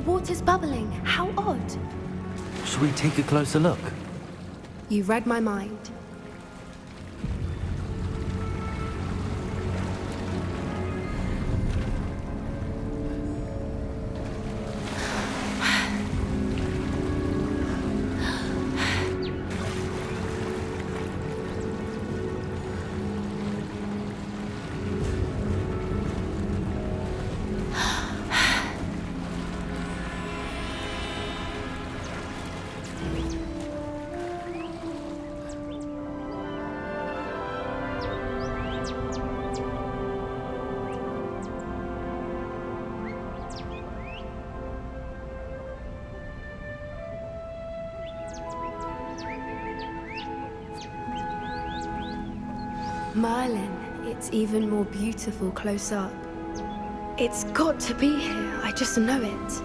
the water's bubbling. How odd. Should we take a closer look? You read my mind. Merlin, it's even more beautiful close up. It's got to be here, I just know it.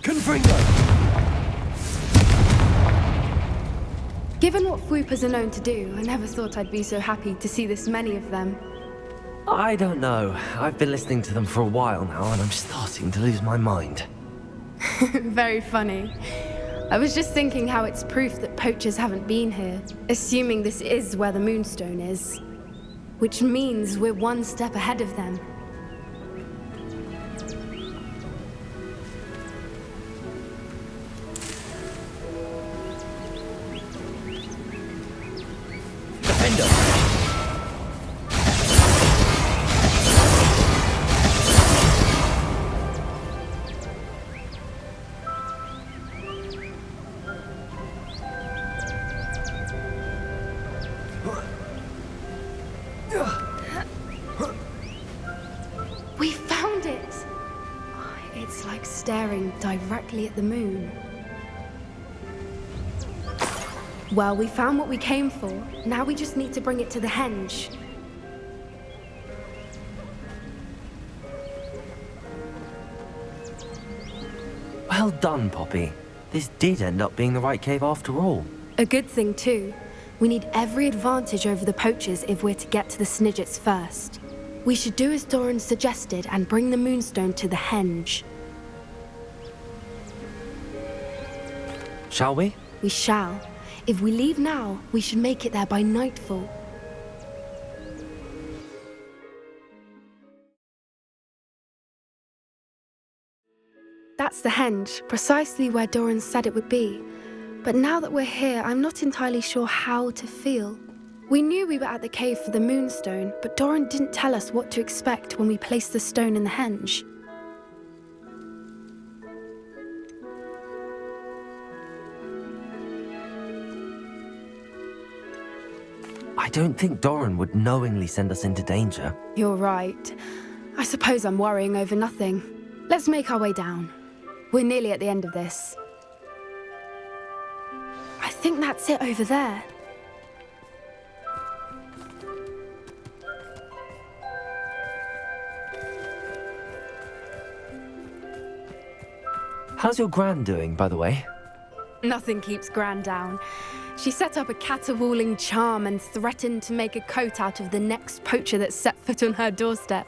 Confringo! Given what Fwoopas are known to do, I never thought I'd be so happy to see this many of them. I don't know. I've been listening to them for a while now, and I'm starting to lose my mind. Very funny. I was just thinking how it's proof that poachers haven't been here, assuming this is where the Moonstone is. Which means we're one step ahead of them. We found it! It's like staring directly at the moon. Well, we found what we came for. Now we just need to bring it to the henge. Well done, Poppy. This did end up being the right cave after all. A good thing, too. We need every advantage over the poachers if we're to get to the Snidgets first. We should do as Doran suggested and bring the Moonstone to the henge. Shall we? We shall. If we leave now, we should make it there by nightfall. That's the henge, precisely where Doran said it would be. But now that we're here, I'm not entirely sure how to feel. We knew we were at the cave for the Moonstone, but Doran didn't tell us what to expect when we placed the stone in the henge. I don't think Doran would knowingly send us into danger. You're right. I suppose I'm worrying over nothing. Let's make our way down. We're nearly at the end of this. I think that's it over there. How's your Gran doing, by the way? Nothing keeps Gran down. She set up a caterwauling charm and threatened to make a coat out of the next poacher that set foot on her doorstep.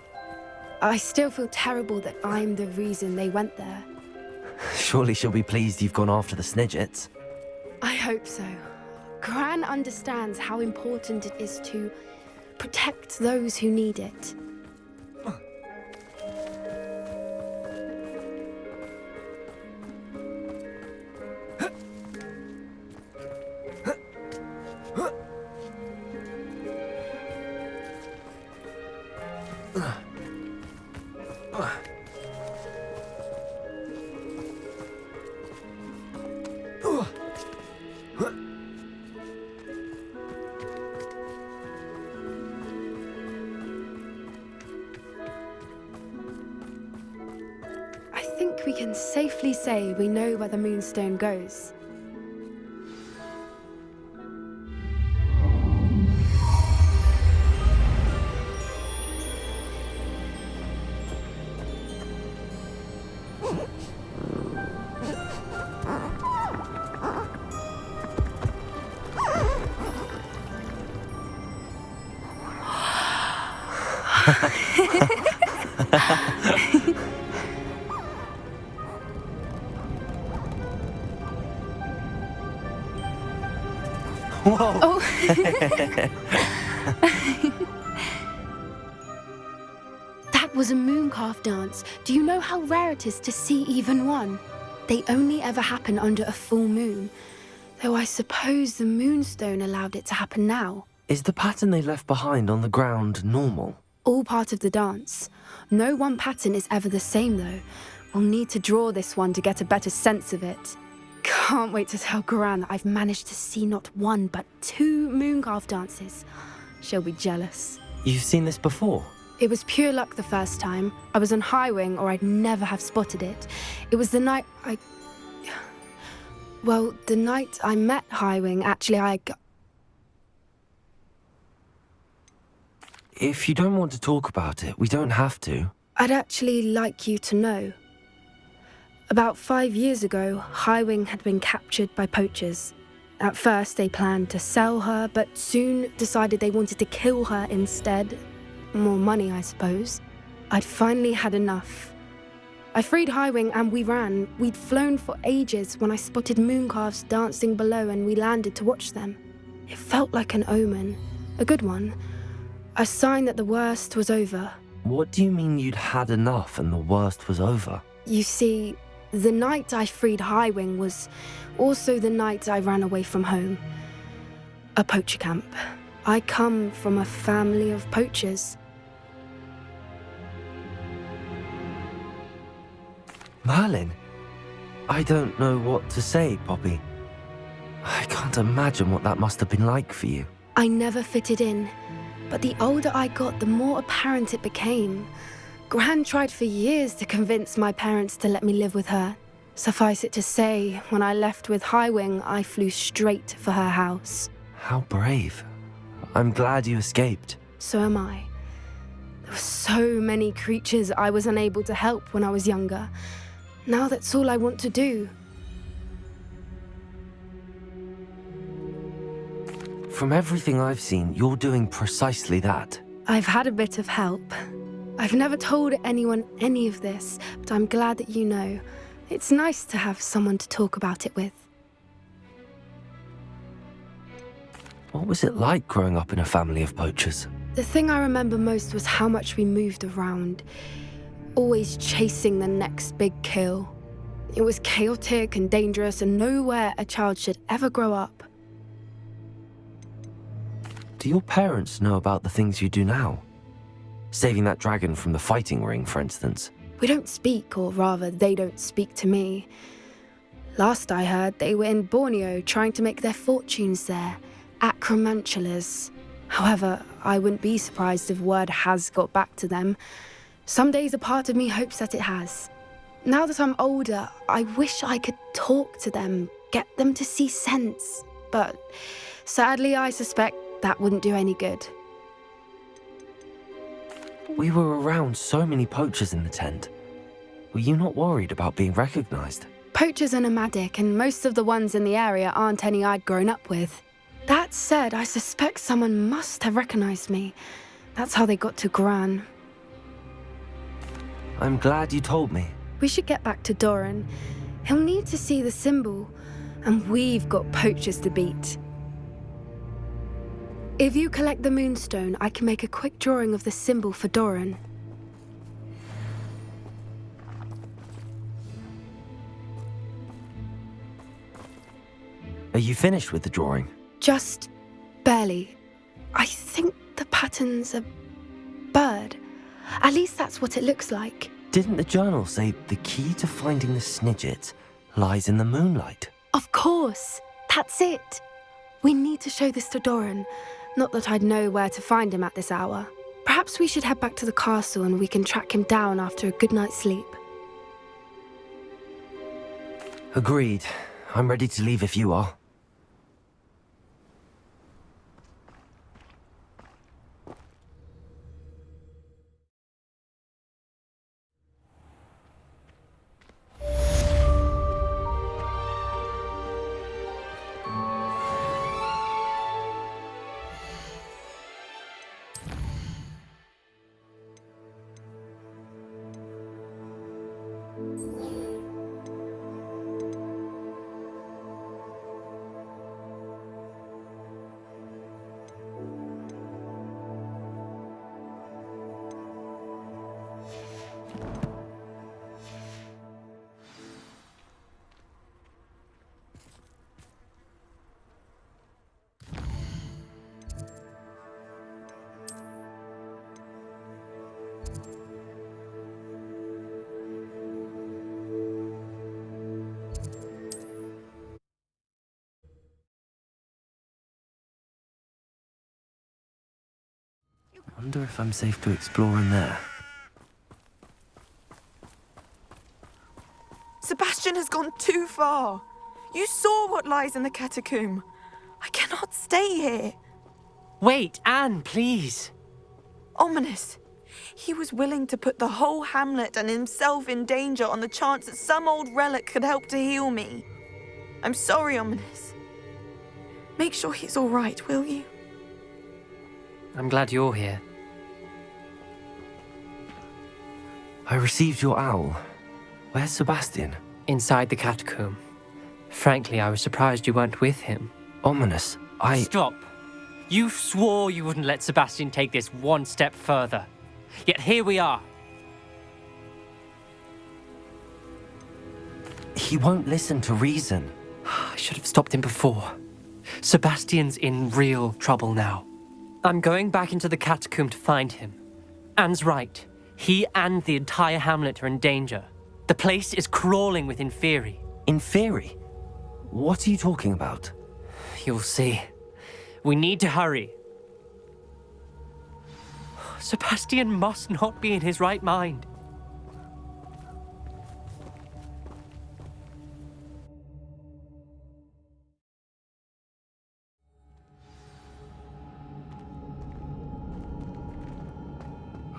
I still feel terrible that I'm the reason they went there. Surely she'll be pleased you've gone after the Snidgets. I hope so. Gran understands how important it is to protect those who need it. I think we can safely say we know where the Moonstone goes. Whoa! Oh. That was a mooncalf dance. Do you know how rare it is to see even one? They only ever happen under a full moon. Though I suppose the moonstone allowed it to happen now. Is the pattern they left behind on the ground normal? All part of the dance. No one pattern is ever the same though. We'll need to draw this one to get a better sense of it. Can't wait to tell Gran that I've managed to see not one but 2 mooncalf dances. She'll be jealous. You've seen this before? It was pure luck the first time. I was on Highwing or I'd never have spotted it. It was the night the night I met Highwing, actually If you don't want to talk about it, we don't have to. I'd actually like you to know. About 5 years ago, Highwing had been captured by poachers. At first, they planned to sell her, but soon decided they wanted to kill her instead. More money, I suppose. I'd finally had enough. I freed Highwing and we ran. We'd flown for ages when I spotted mooncalves dancing below and we landed to watch them. It felt like an omen, a good one, a sign that the worst was over. What do you mean you'd had enough and the worst was over? You see, the night I freed Highwing was also the night I ran away from home. A poacher camp. I come from a family of poachers. Merlin? I don't know what to say, Poppy. I can't imagine what that must have been like for you. I never fitted in, but the older I got, the more apparent it became. Gran tried for years to convince my parents to let me live with her. Suffice it to say, when I left with Highwing, I flew straight for her house. How brave. I'm glad you escaped. So am I. There were so many creatures I was unable to help when I was younger. Now that's all I want to do. From everything I've seen, you're doing precisely that. I've had a bit of help. I've never told anyone any of this, but I'm glad that you know. It's nice to have someone to talk about it with. What was it like growing up in a family of poachers? The thing I remember most was how much we moved around, always chasing the next big kill. It was chaotic and dangerous and nowhere a child should ever grow up. Do your parents know about the things you do now? Saving that dragon from the fighting ring, for instance. We don't speak, or rather, they don't speak to me. Last I heard, they were in Borneo trying to make their fortunes there, acromantulas. However, I wouldn't be surprised if word has got back to them. Some days a part of me hopes that it has. Now that I'm older, I wish I could talk to them, get them to see sense. But sadly, I suspect that wouldn't do any good. We were around so many poachers in the tent. Were you not worried about being recognized? Poachers are nomadic, and most of the ones in the area aren't any I'd grown up with. That said, I suspect someone must have recognized me. That's how they got to Gran. I'm glad you told me. We should get back to Doran. He'll need to see the symbol, and we've got poachers to beat. If you collect the moonstone, I can make a quick drawing of the symbol for Doran. Are you finished with the drawing? Just barely. I think the pattern's a bird. At least that's what it looks like. Didn't the journal say the key to finding the Snidget lies in the moonlight? Of course. That's it. We need to show this to Doran. Not that I'd know where to find him at this hour. Perhaps we should head back to the castle and we can track him down after a good night's sleep. Agreed. I'm ready to leave if you are. Wonder if I'm safe to explore in there. Sebastian has gone too far. You saw what lies in the catacomb. I cannot stay here. Wait, Anne, please. Ominous. He was willing to put the whole hamlet and himself in danger on the chance that some old relic could help to heal me. I'm sorry, Ominous. Make sure he's all right, will you? I'm glad you're here. I received your owl. Where's Sebastian? Inside the catacomb. Frankly, I was surprised you weren't with him. Ominous, Stop. You swore you wouldn't let Sebastian take this one step further. Yet here we are. He won't listen to reason. I should have stopped him before. Sebastian's in real trouble now. I'm going back into the catacomb to find him. Anne's right. He and the entire hamlet are in danger. The place is crawling with Inferi. Inferi? What are you talking about? You'll see. We need to hurry. Sebastian must not be in his right mind.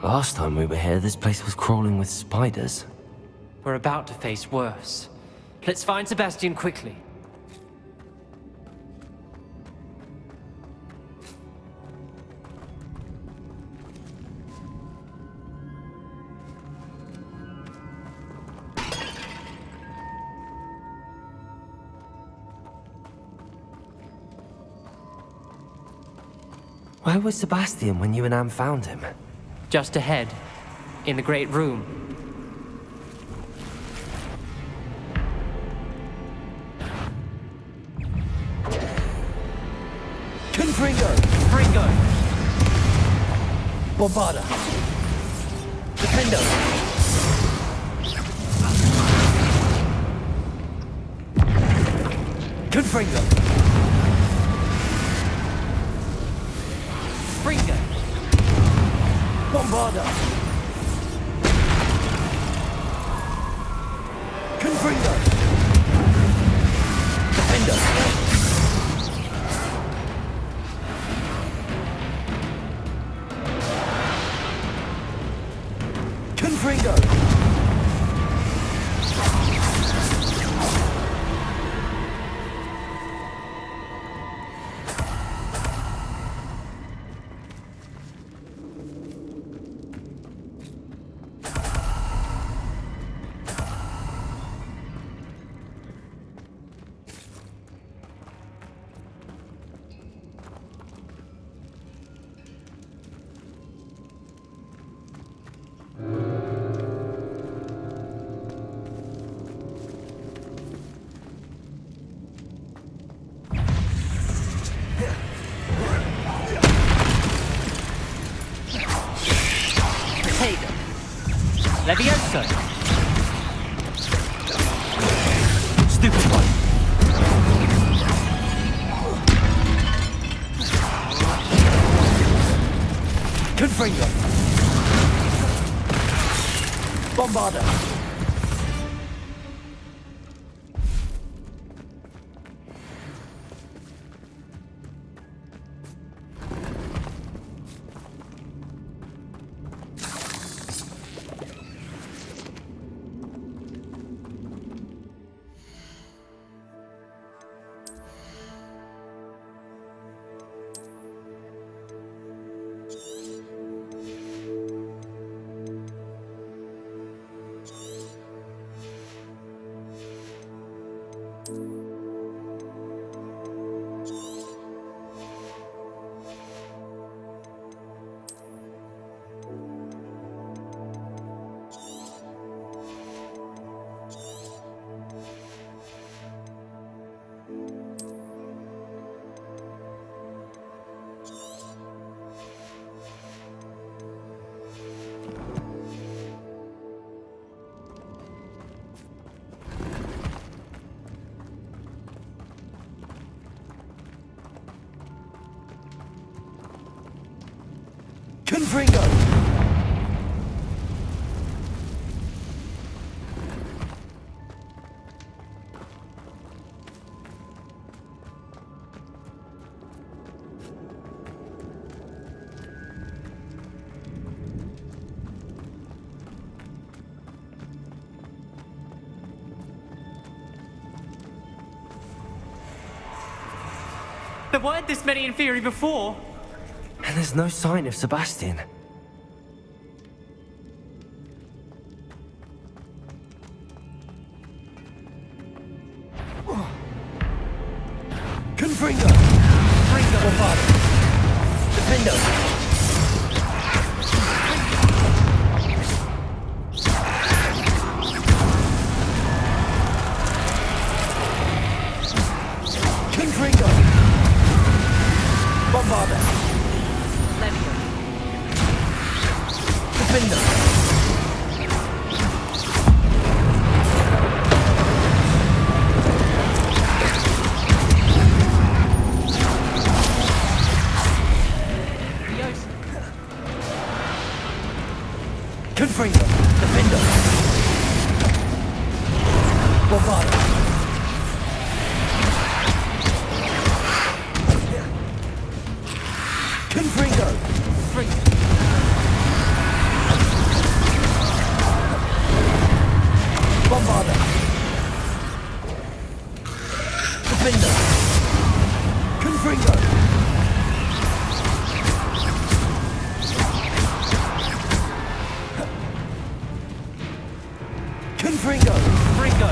Last time we were here, this place was crawling with spiders. We're about to face worse. Let's find Sebastian quickly. Where was Sebastian when you and Anne found him? Just ahead, in the great room. Confringo! Fringo! Bombarda! Defendo! Confringo! Fringo! Bombarda! Confringo! Defendo! Confringo! Levioso! Stupid one! Confringo! Bombarda! Confringo! There weren't this many Inferi before. And there's no sign of Sebastian. Confringo! Confringo! Bombado! Defendo! Confringo! Bombado! Defendo! Confringo! Defendo! Bombado! Confringo! Bombado! Defendo! Confringo! Confringo! Confringo!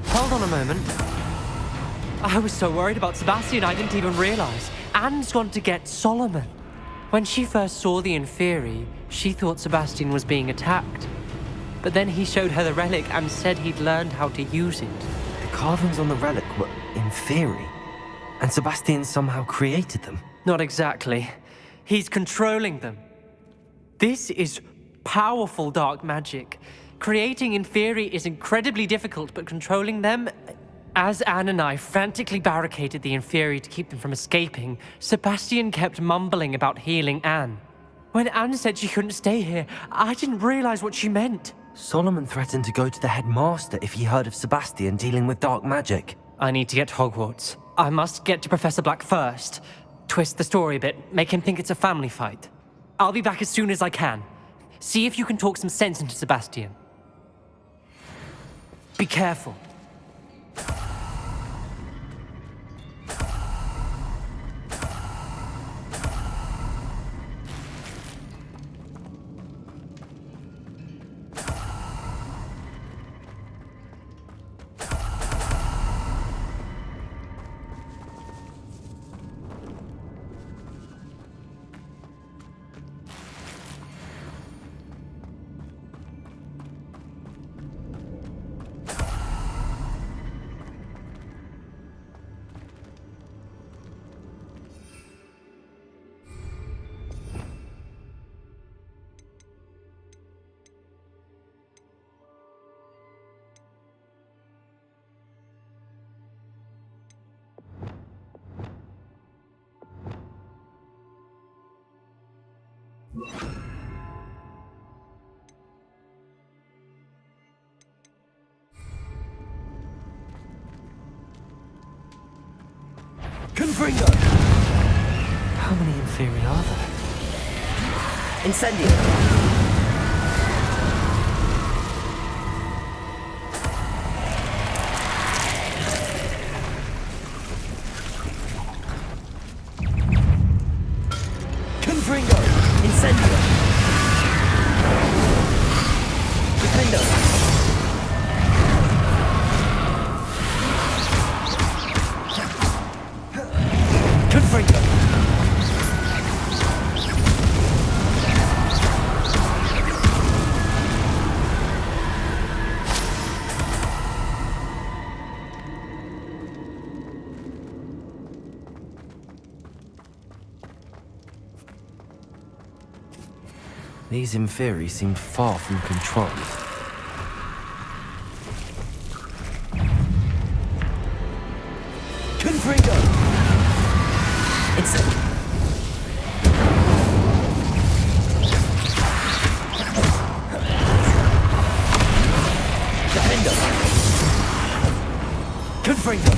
Hold on a moment. I was so worried about Sebastian I didn't even realize. Anne's gone to get Solomon. When she first saw the Inferi, she thought Sebastian was being attacked. But then he showed her the relic and said he'd learned how to use it. The carvings on the relic were Inferi, and Sebastian somehow created them. Not exactly. He's controlling them. This is powerful dark magic. Creating Inferi is incredibly difficult, but controlling them... As Anne and I frantically barricaded the Inferi to keep them from escaping, Sebastian kept mumbling about healing Anne. When Anne said she couldn't stay here, I didn't realize what she meant. Solomon threatened to go to the headmaster if he heard of Sebastian dealing with dark magic. I need to get to Hogwarts. I must get to Professor Black first. Twist the story a bit, make him think it's a family fight. I'll be back as soon as I can. See if you can talk some sense into Sebastian. Be careful. Confringo! How many Inferi are there? Incendio! Confringo! Incendio! Defendo! Confringo! These Inferi seemed far from controlled. Confringo! Confringo! It's... Defender! Confringo!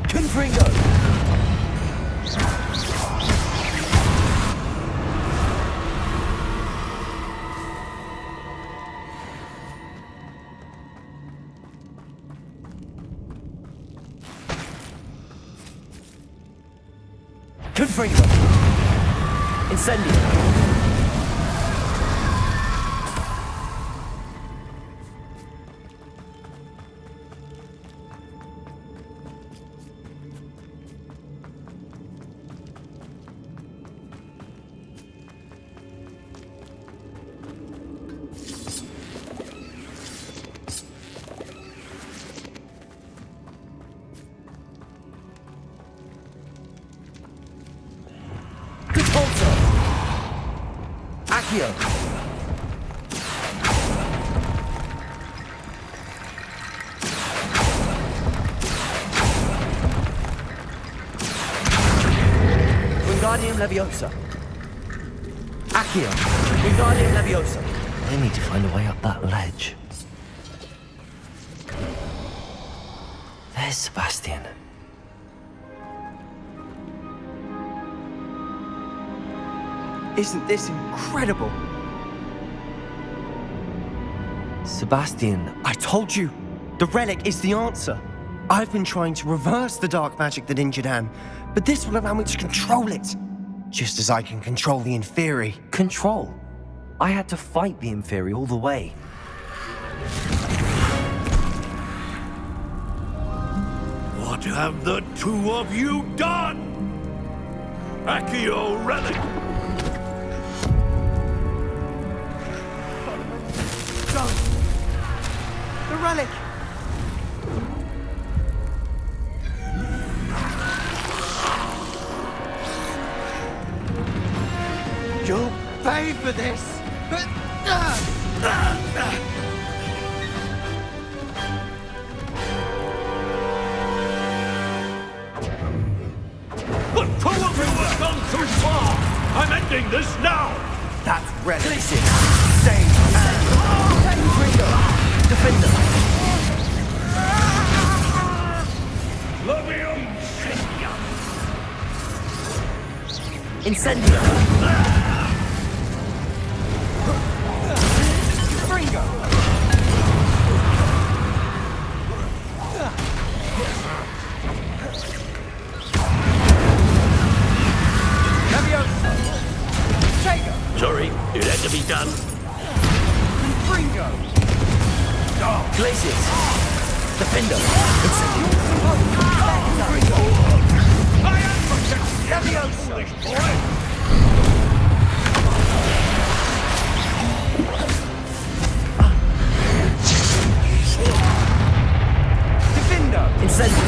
Confringo! Confringo! Incendio! Accio! Wingardium Leviosa. Accio! Wingardium Leviosa. I need to find a way up that ledge. There's Sebastian. Isn't this incredible? Sebastian, I told you, the relic is the answer. I've been trying to reverse the dark magic that injured Anne, but this will allow me to control it. Just as I can control the Inferi. control. I had to fight the Inferi all the way. What have the two of you done? Accio relic! The relic! You'll pay for this! The two of you have gone too far! I'm ending this now! That relic! Listen. Stay Defender! Levium Incendio! Fringo! Leviosa! Tego! Sorry, it had to be done. Fringo! Glacius! Defender! I am protecting you, foolish boy! Defendo! Incendio!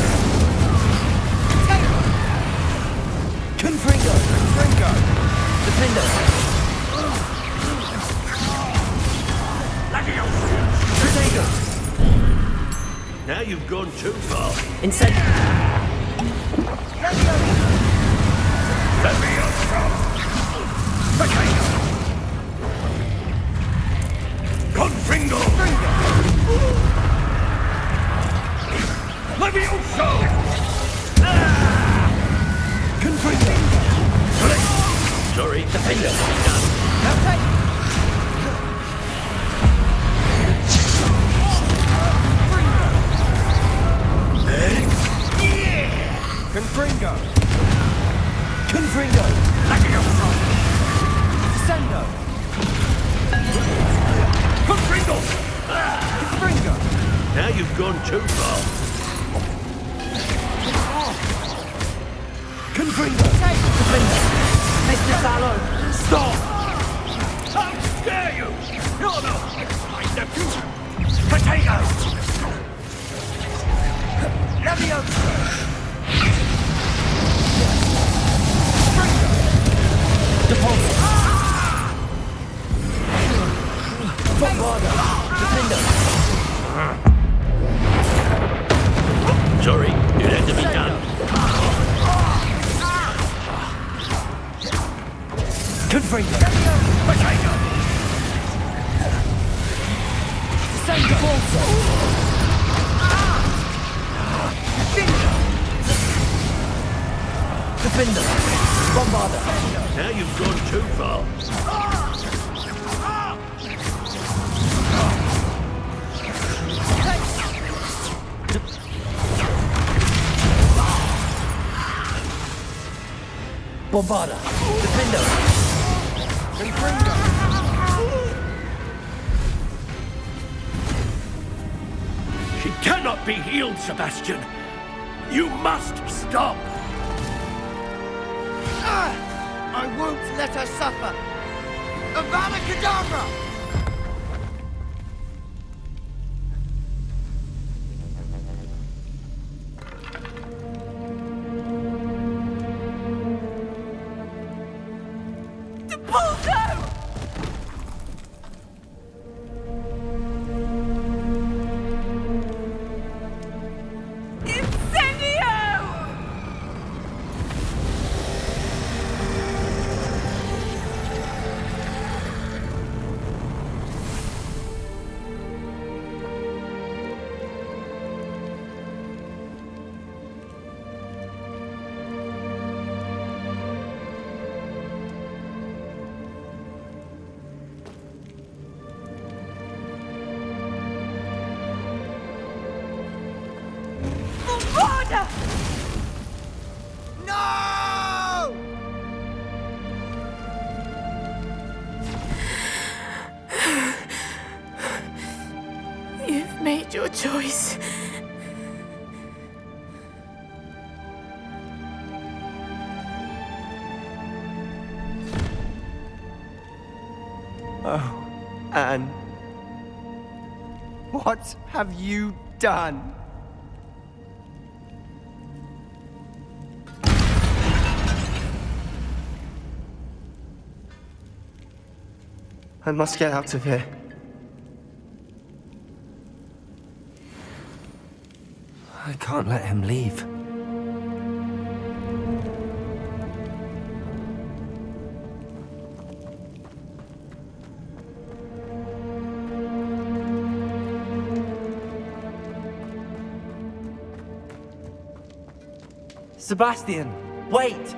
Confringo! Fringo! Defender! Protego! Now you've gone too far. Incendio! Leviosa! Potato! Confringo! Leviosa! Confringo! Sorry, Defender! Confringo! Confringo! Descendo! Confringo! Confringo! Now you've gone too far. Confringo! Defender! Mr. Sallow! Stop! How dare you! You're not my nephew! Potato! Leviosa! Confringo! Potato! Send also! Defender! Bombarder! Now you've gone too far. Bombarder! Defender! Confringo! She cannot be healed, Sebastian. You must stop. I won't let her suffer! Avada Kedavra! No! You've made your choice. Oh, Anne. What have you done? I must get out of here. I can't let him leave. Sebastian, wait!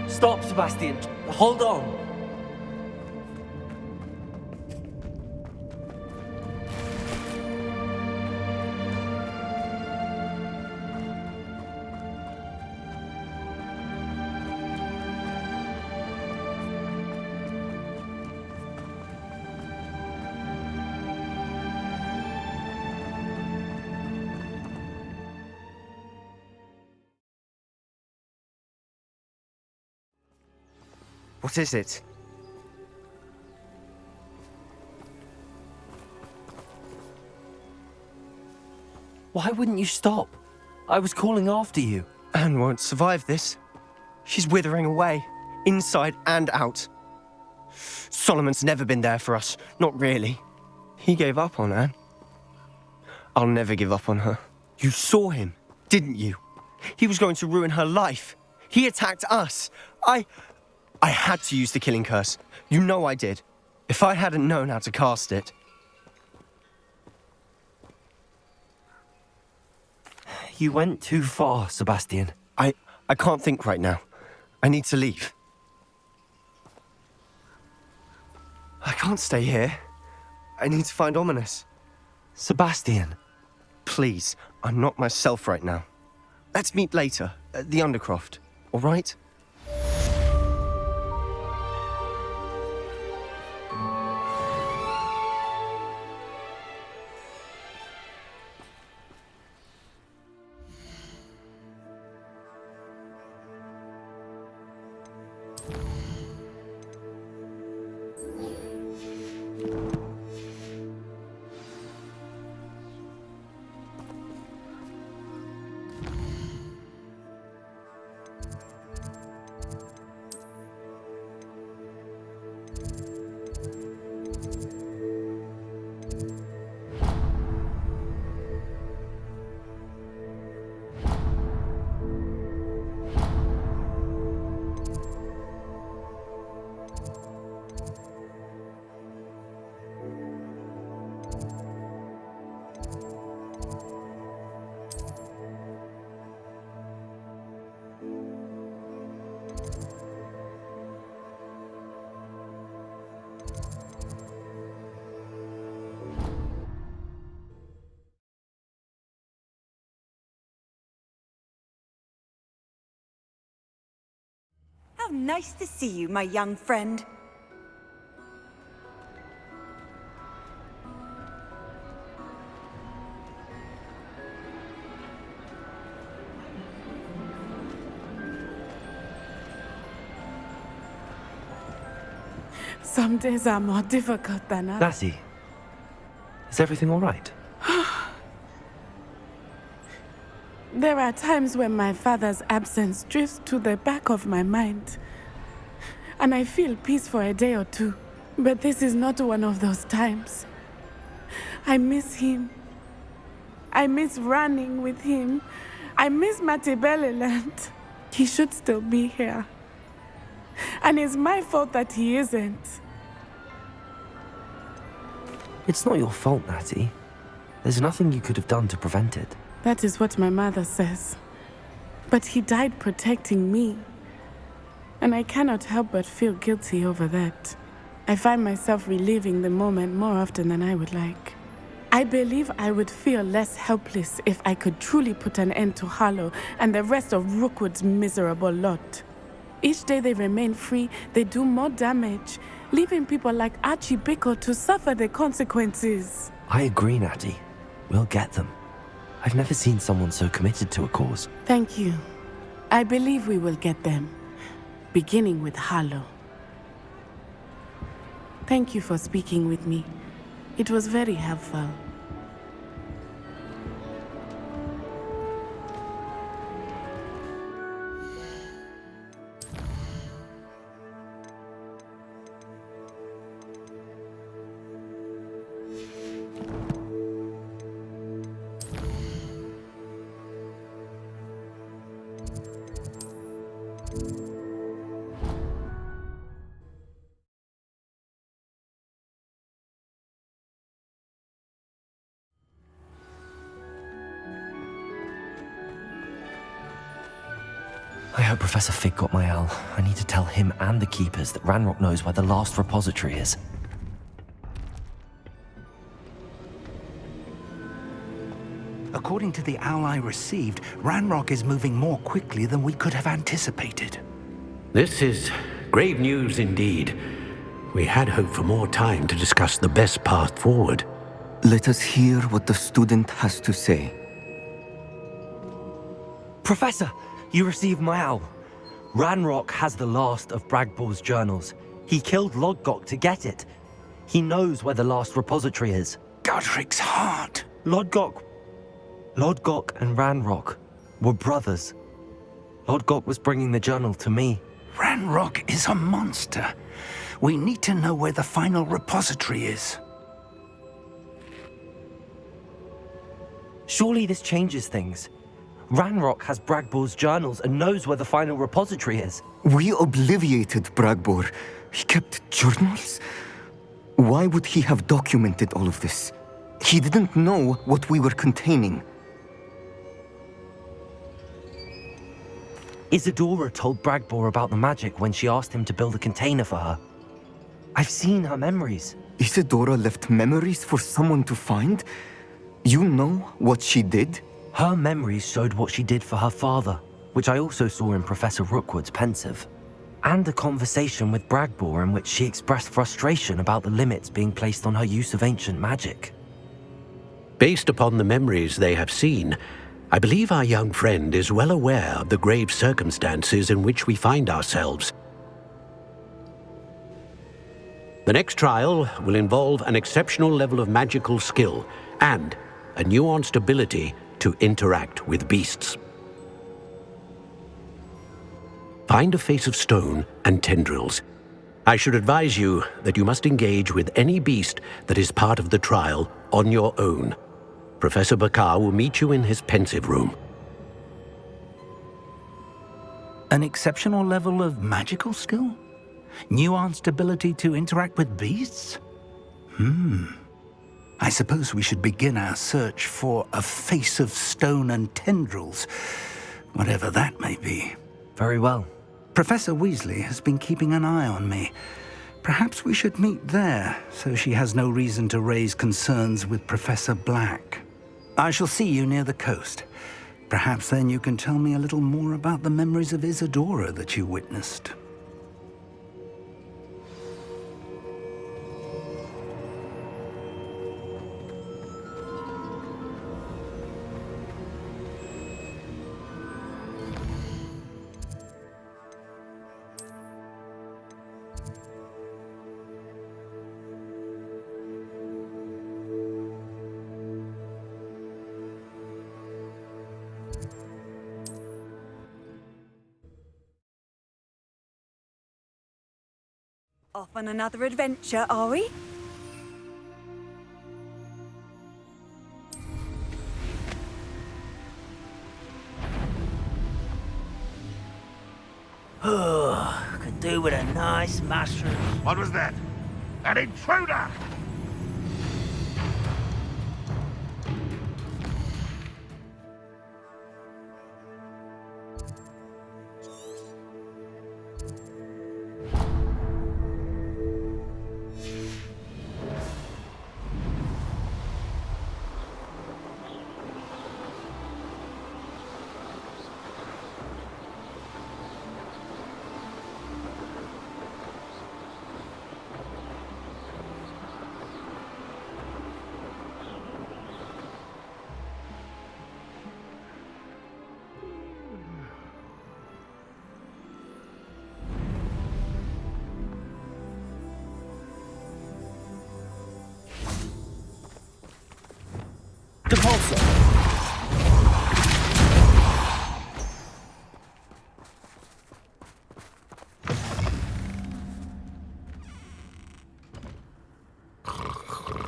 Stop, Sebastian. Hold on. What is it? Why wouldn't you stop? I was calling after you. Anne won't survive this. She's withering away, inside and out. Solomon's never been there for us, not really. He gave up on Anne. I'll never give up on her. You saw him, didn't you? He was going to ruin her life. He attacked us. I had to use the killing curse. You know I did. If I hadn't known how to cast it... You went too far, Sebastian. I can't think right now. I need to leave. I can't stay here. I need to find Ominous. Sebastian. Please, I'm not myself right now. Let's meet later, at the Undercroft, all right? How nice to see you, my young friend. Some days are more difficult than others. Lassie, is everything all right? There are times when my father's absence drifts to the back of my mind, and I feel peace for a day or two. But this is not one of those times. I miss him. I miss running with him. I miss Matibeleland. He should still be here. And it's my fault that he isn't. It's not your fault, Natty. There's nothing you could have done to prevent it. That is what my mother says. But he died protecting me. And I cannot help but feel guilty over that. I find myself reliving the moment more often than I would like. I believe I would feel less helpless if I could truly put an end to Harlow and the rest of Rookwood's miserable lot. Each day they remain free, they do more damage, leaving people like Archie Bickle to suffer the consequences. I agree, Natty. We'll get them. I've never seen someone so committed to a cause. Thank you. I believe we will get them, beginning with Harlow. Thank you for speaking with me. It was very helpful. I hope Professor Fig got my owl. I need to tell him and the Keepers that Ranrock knows where the last repository is. According to the owl I received, Ranrock is moving more quickly than we could have anticipated. This is grave news indeed. We had hoped for more time to discuss the best path forward. Let us hear what the student has to say. Professor, you received my owl. Ranrock has the last of Bragbor's journals. He killed Lodgok to get it. He knows where the last repository is. Godric's heart. Lodgok and Ranrock were brothers. Lodgok was bringing the journal to me. Ranrock is a monster. We need to know where the final repository is. Surely this changes things. Ranrock has Bragbor's journals and knows where the final repository is. We obliviated Bragbor. He kept journals? Why would he have documented all of this? He didn't know what we were containing. Isadora told Bragbor about the magic when she asked him to build a container for her. I've seen her memories. Isadora left memories for someone to find? You know what she did? Her memories showed what she did for her father, which I also saw in Professor Rookwood's pensive. And a conversation with Bragbor in which she expressed frustration about the limits being placed on her use of ancient magic. Based upon the memories they have seen, I believe our young friend is well aware of the grave circumstances in which we find ourselves. The next trial will involve an exceptional level of magical skill and a nuanced ability to interact with beasts. Find a face of stone and tendrils. I should advise you that you must engage with any beast that is part of the trial on your own. Professor Bakar will meet you in his pensive room. An exceptional level of magical skill? Nuanced ability to interact with beasts? I suppose we should begin our search for a face of stone and tendrils, whatever that may be. Very well. Professor Weasley has been keeping an eye on me. Perhaps we should meet there, so she has no reason to raise concerns with Professor Black. I shall see you near the coast. Perhaps then you can tell me a little more about the memories of Isadora that you witnessed. Off on another adventure, are we? Could do with a nice mushroom. What was that? An intruder!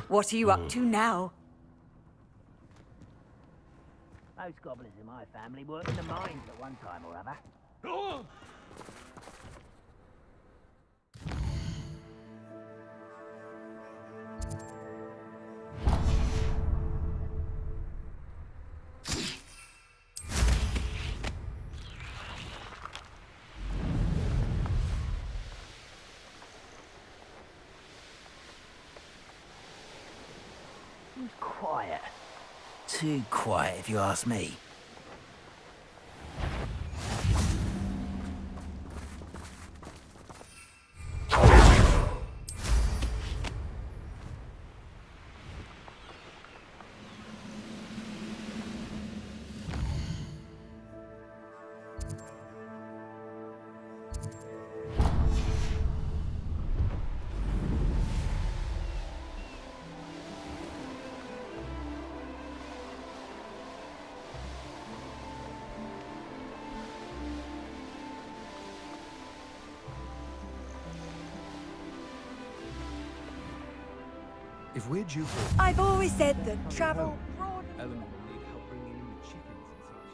What are you up to now? Most goblins in my family worked in the mines at one time or other. It was quiet. Too quiet, if you ask me. If we're due for I've always said that travel broad. Eleanor will need help bringing in the chickens and such.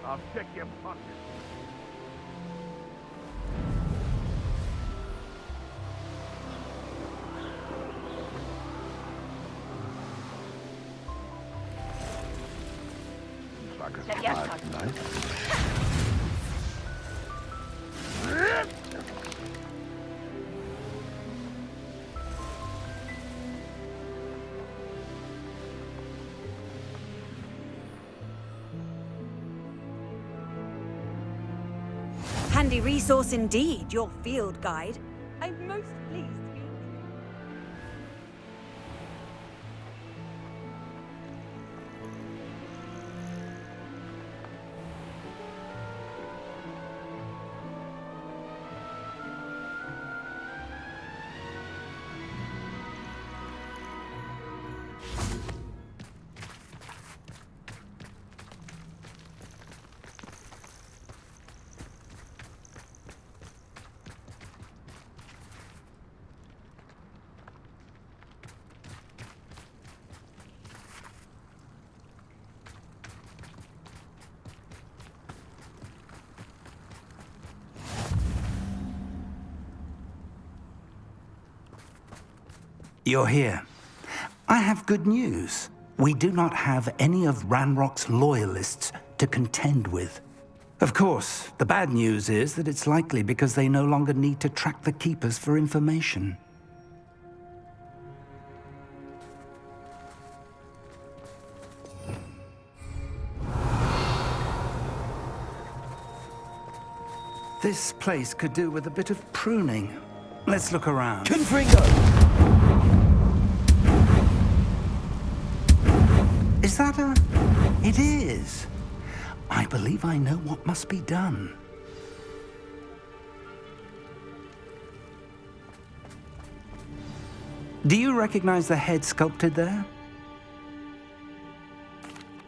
I'll check your pockets. Looks like a surprise tonight. Handy resource indeed, your field guide. I'm most pleased to be. You're here. I have good news. We do not have any of Ranrock's loyalists to contend with. Of course, the bad news is that it's likely because they no longer need to track the Keepers for information. This place could do with a bit of pruning. Let's look around. Confringo! Is that a... It is. I believe I know what must be done. Do you recognize the head sculpted there?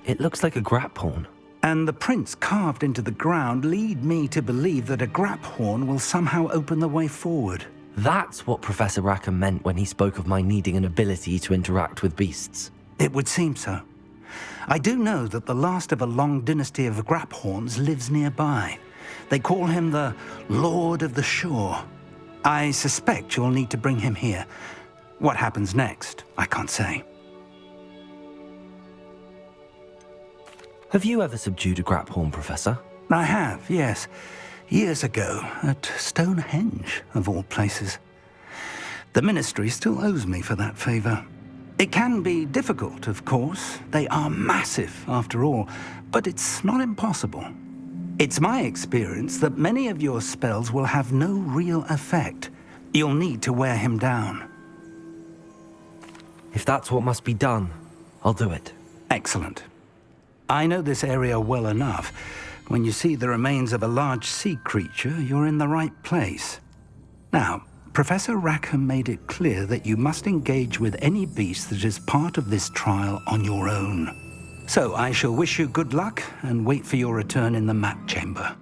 It looks like a grap horn. And the prints carved into the ground lead me to believe that a grap horn will somehow open the way forward. That's what Professor Rackham meant when he spoke of my needing an ability to interact with beasts. It would seem so. I do know that the last of a long dynasty of grap horns lives nearby. They call him the Lord of the Shore. I suspect you'll need to bring him here. What happens next, I can't say. Have you ever subdued a grap horn, Professor? I have, yes. Years ago, at Stonehenge, of all places. The Ministry still owes me for that favor. It can be difficult, of course. They are massive, after all, but it's not impossible. It's my experience that many of your spells will have no real effect. You'll need to wear him down. If that's what must be done, I'll do it. Excellent. I know this area well enough. When you see the remains of a large sea creature, you're in the right place. Now, Professor Rackham made it clear that you must engage with any beast that is part of this trial on your own. So I shall wish you good luck and wait for your return in the map chamber.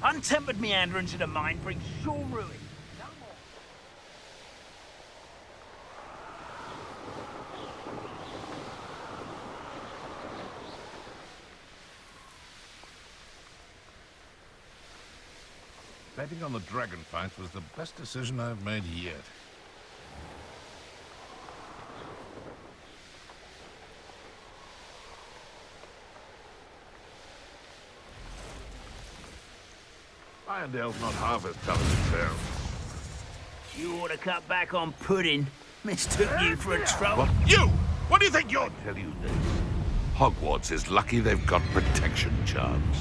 Untempered meanderings in a mine bring sure ruin. No more. Betting on the dragon fight was the best decision I've made yet. Irondale's not half as tough as it sounds. You ought to cut back on pudding. Mistook you for a troll. What? You! What do you think you're... I tell you this. Hogwarts is lucky they've got protection charms.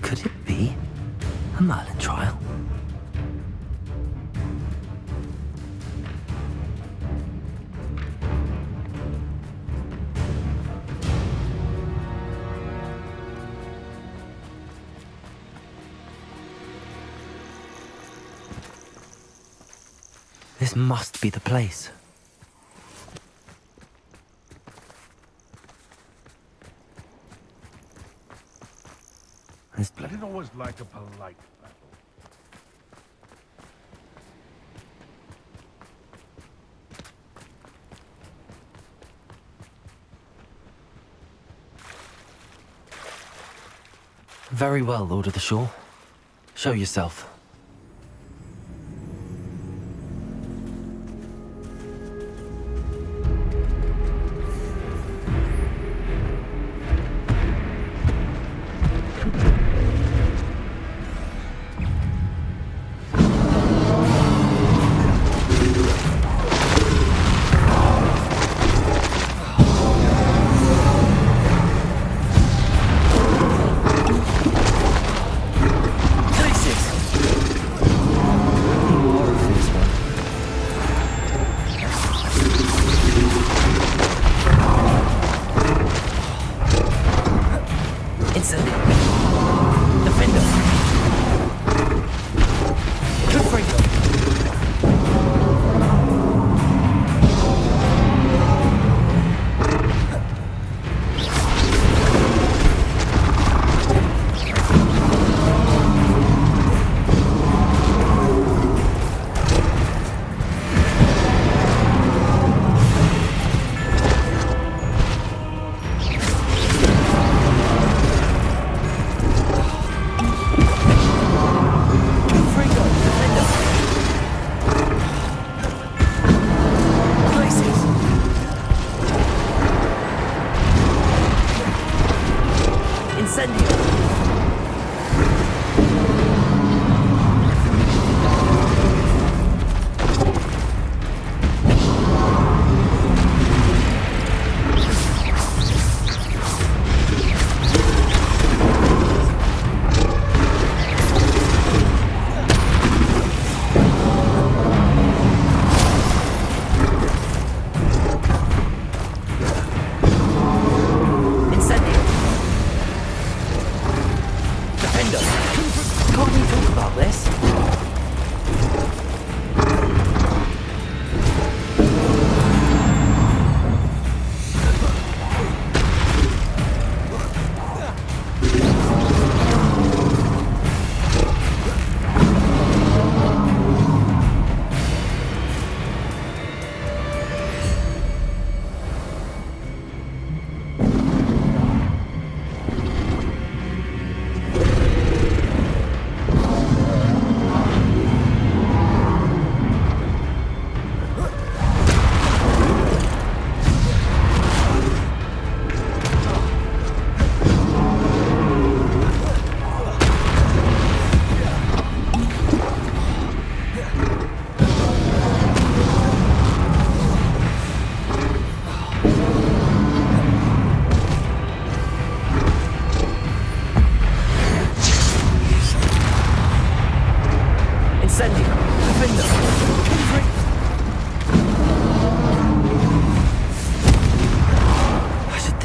Could it be a Merlin trial? This must be the place. I didn't always like a polite battle. Very well, Lord of the Shore. Show yourself.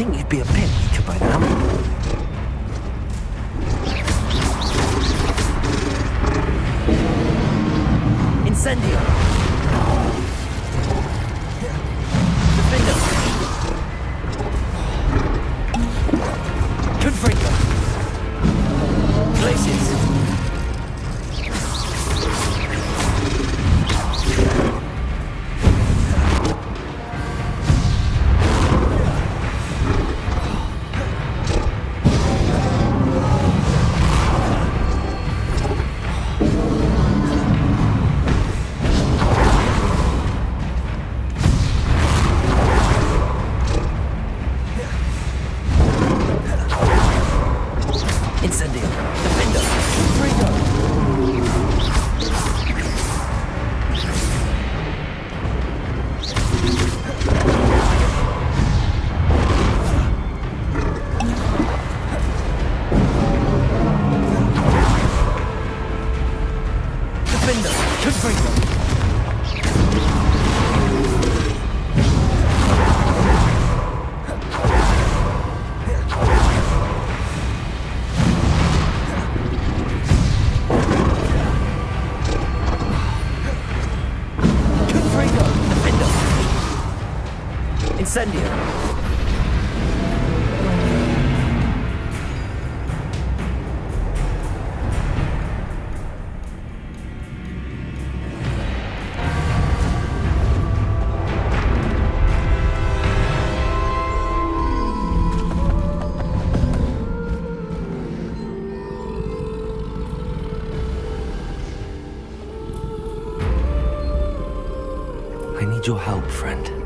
think you'd be a bit weaker by now. Incendio! Defender! Confringo! Glaciers! Incendio! Defender! Confringo! Defender! Confringo! Confringo! Defender! Incendio! I need your help, friend.